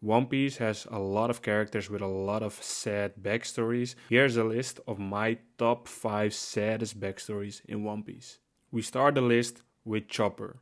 One Piece has a lot of characters with a lot of sad backstories. Here's a list of my top 5 saddest backstories in One Piece. We start the list with Chopper.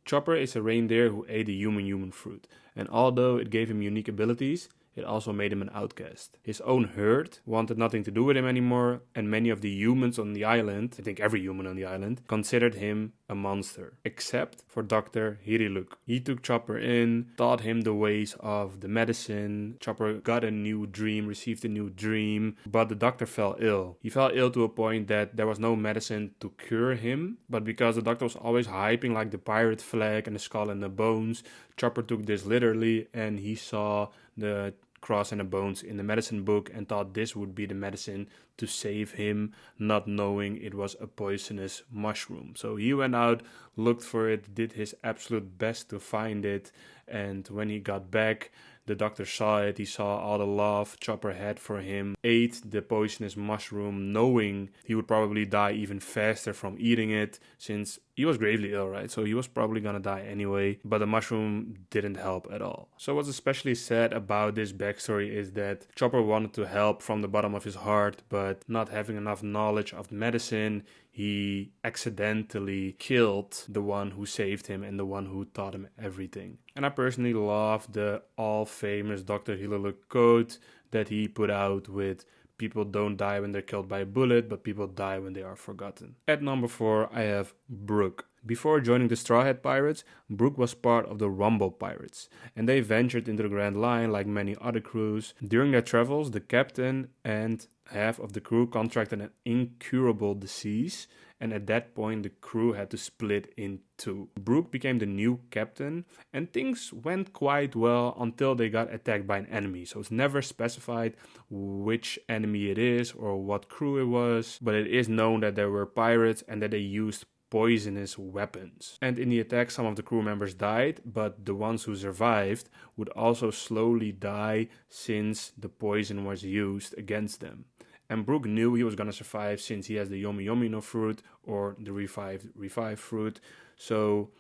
Chopper is a reindeer who ate the human fruit, and although it gave him unique abilities, it also made him an outcast. His own herd wanted nothing to do with him anymore, and many of the humans on the island, I think every human on the island, considered him a monster, except for Dr. Hiriluk. He took Chopper in, taught him the ways of the medicine. Chopper got a new dream, received a new dream, but the doctor fell ill. He fell ill to a point that there was no medicine to cure him, but because the doctor was always hyping like the pirate flag and the skull and the bones, Chopper took this literally, and he saw the cross and the bones in the medicine book and thought this would be the medicine to save him, not knowing it was a poisonous mushroom. So he went out, looked for it, did his absolute best to find it, and when he got back, the doctor saw it, he saw all the love Chopper had for him, ate the poisonous mushroom knowing he would probably die even faster from eating it, since he was gravely ill, right? So he was probably gonna die anyway, but the mushroom didn't help at all. So what's especially sad about this backstory is that Chopper wanted to help from the bottom of his heart, but not having enough knowledge of medicine, he accidentally killed the one who saved him and the one who taught him everything. And I personally love the all-famous Dr. Hiriluk quote that he put out with, "People don't die when they're killed by a bullet, but people die when they are forgotten." At number 4, I have Brook. Before joining the Straw Hat Pirates, Brook was part of the Rumble Pirates, and they ventured into the Grand Line like many other crews. During their travels, the captain and half of the crew contracted an incurable disease, and at that point the crew had to split in two. Brook became the new captain, and things went quite well until they got attacked by an enemy. So it's never specified which enemy it is or what crew it was, but it is known that there were pirates and that they used poisonous weapons. And in the attack, some of the crew members died, but the ones who survived would also slowly die since the poison was used against them. And Brook knew he was gonna survive since he has the Yomi Yomi no fruit, or the revive fruit. So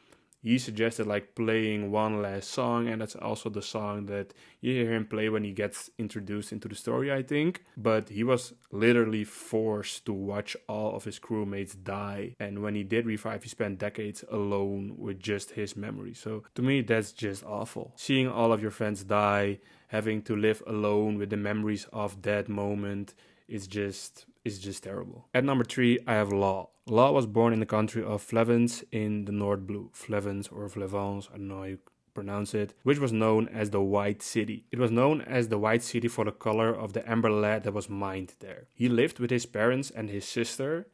he suggested like playing one last song, and that's also the song that you hear him play when he gets introduced into the story, I think. But he was literally forced to watch all of his crewmates die, and when he did revive, he spent decades alone with just his memory. So to me, that's just awful. Seeing all of your friends die, having to live alone with the memories of that moment, it's just terrible. At number 3, I have Law. Law was born in the country of Flevens in the North Blue. Flevens or Flevens, I don't know how you pronounce it, which was known as the White City. It was known as the White City for the color of the amber lead that was mined there. He lived with his parents and his sister,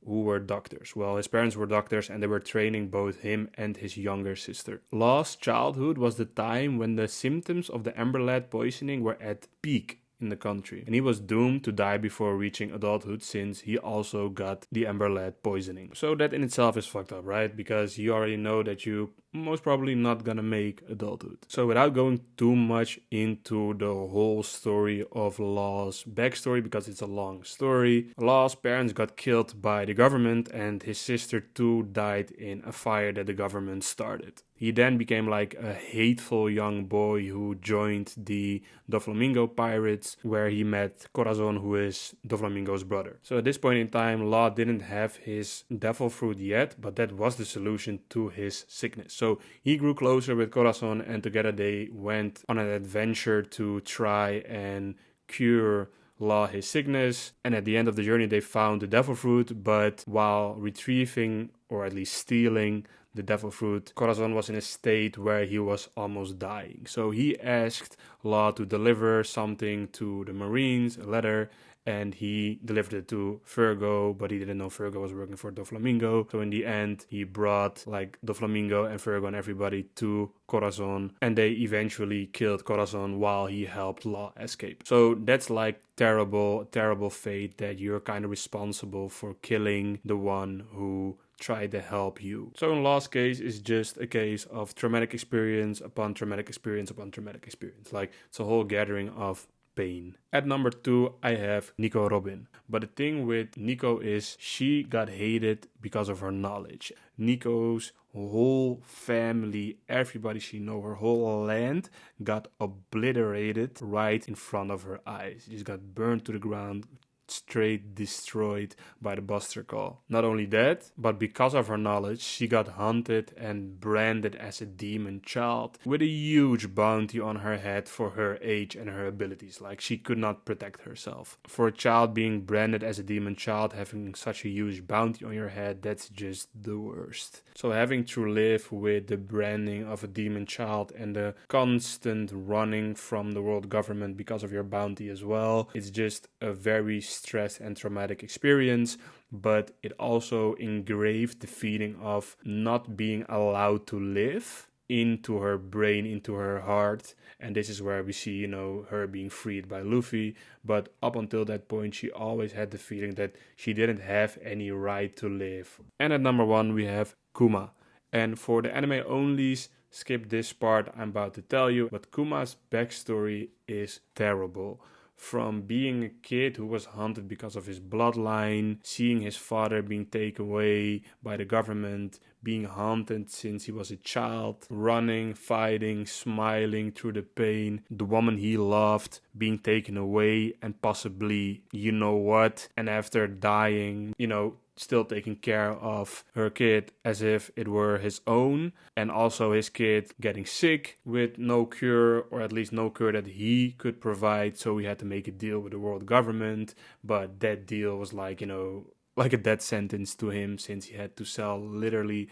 who were doctors. Well, his parents were doctors and they were training both him and his younger sister. Law's childhood was the time when the symptoms of the amber lead poisoning were at peak in the country, and he was doomed to die before reaching adulthood since he also got the amber lead poisoning. So that in itself is fucked up, right? Because you already know that you most probably not gonna make adulthood. So without going too much into the whole story of Law's backstory, because it's a long story, Law's parents got killed by the government and his sister too died in a fire that the government started. He then became like a hateful young boy who joined the Doflamingo pirates, where he met Corazon, who is Doflamingo's brother. So at this point in time, Law didn't have his devil fruit yet, but that was the solution to his sickness. So he grew closer with Corazon, and together they went on an adventure to try and cure Law his sickness. And at the end of the journey, they found the devil fruit, but while retrieving, or at least stealing, the devil fruit, Corazon was in a state where he was almost dying. So he asked Law to deliver something to the Marines, a letter, and he delivered it to Virgo, but he didn't know Virgo was working for Doflamingo. So in the end, he brought like Doflamingo and Virgo and everybody to Corazon, and they eventually killed Corazon while he helped Law escape. So that's like terrible fate, that you're kind of responsible for killing the one who tried to help you. So in Law's case, it's just a case of traumatic experience upon traumatic experience upon traumatic experience. Like, it's a whole gathering of pain. At number 2, I have Nico Robin. But the thing with Nico is she got hated because of her knowledge. Nico's whole family, everybody she know, her whole land got obliterated right in front of her eyes. She just got burned to the ground, straight destroyed by the Buster Call. Not only that, but because of her knowledge, she got hunted and branded as a demon child with a huge bounty on her head for her age and her abilities. Like, she could not protect herself. For a child being branded as a demon child, having such a huge bounty on your head, that's just the worst. So having to live with the branding of a demon child and the constant running from the world government because of your bounty as well, it's just a very stress and traumatic experience, but it also engraved the feeling of not being allowed to live into her brain, into her heart. And this is where we see, you know, her being freed by Luffy. But up until that point, she always had the feeling that she didn't have any right to live. And at number 1, we have Kuma. And for the anime onlys, skip this part I'm about to tell you, but Kuma's backstory is terrible. From being a kid who was hunted because of his bloodline, seeing his father being taken away by the government, being hunted since he was a child, running, fighting, smiling through the pain, the woman he loved being taken away and possibly, you know what, and after dying, you know, still taking care of her kid as if it were his own, and also his kid getting sick with no cure, or at least no cure that he could provide, so he had to make a deal with the world government, but that deal was like, you know, like a death sentence to him, since he had to sell literally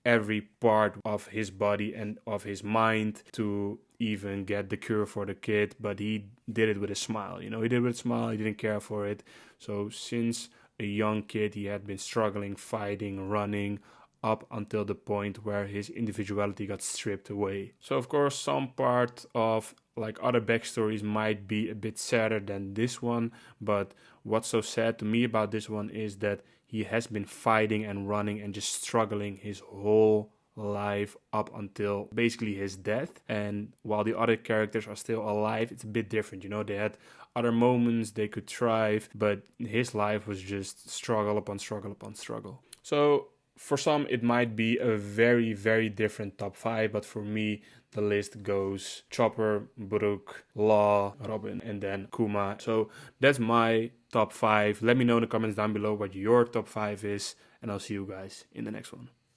every part of his body and of his mind to even get the cure for the kid. But he did it with a smile, you know, he did it with a smile, he didn't care for it. So since a young kid, he had been struggling, fighting, running, up until the point where his individuality got stripped away. So of course, some part of like other backstories might be a bit sadder than this one, but what's so sad to me about this one is that he has been fighting and running and just struggling his whole life up until basically his death. And while the other characters are still alive, it's a bit different, you know, they had other moments they could thrive, but his life was just struggle upon struggle upon struggle. So for some it might be a very, very different top 5, but for me the list goes Chopper, Brook, Law, Robin, and then Kuma. So that's my top 5. Let me know in the comments down below what your top 5 is, and I'll see you guys in the next one.